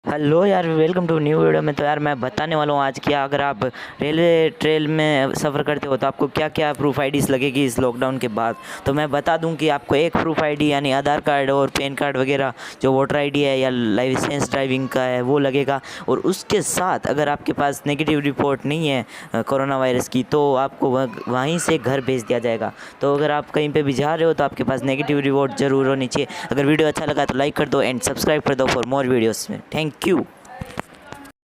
Hello यार, welcome to new video में। तो यार मैं बताने वाला हूँ आज कि अगर आप रेलवे ट्रेन में सफ़र करते हो तो आपको क्या क्या प्रूफ आईडीज़ लगेगी इस लॉकडाउन के बाद। तो मैं बता दूं कि आपको एक प्रूफ आईडी यानी आधार कार्ड और पैन कार्ड वगैरह, जो वोटर आईडी है या लाइसेंस ड्राइविंग का है वो लगेगा। और उसके साथ अगर आपके पास नेगेटिव रिपोर्ट नहीं है कोरोना वायरस की तो आपको वहीं से घर भेज दिया जाएगा। तो अगर आप कहीं पर भी जा रहे हो तो आपके पास नेगेटिव रिपोर्ट ज़रूर होनी चाहिए। अगर वीडियो अच्छा लगा तो लाइक कर दो एंड सब्सक्राइब कर दो फॉर मोर वीडियोज़ में। Thank you.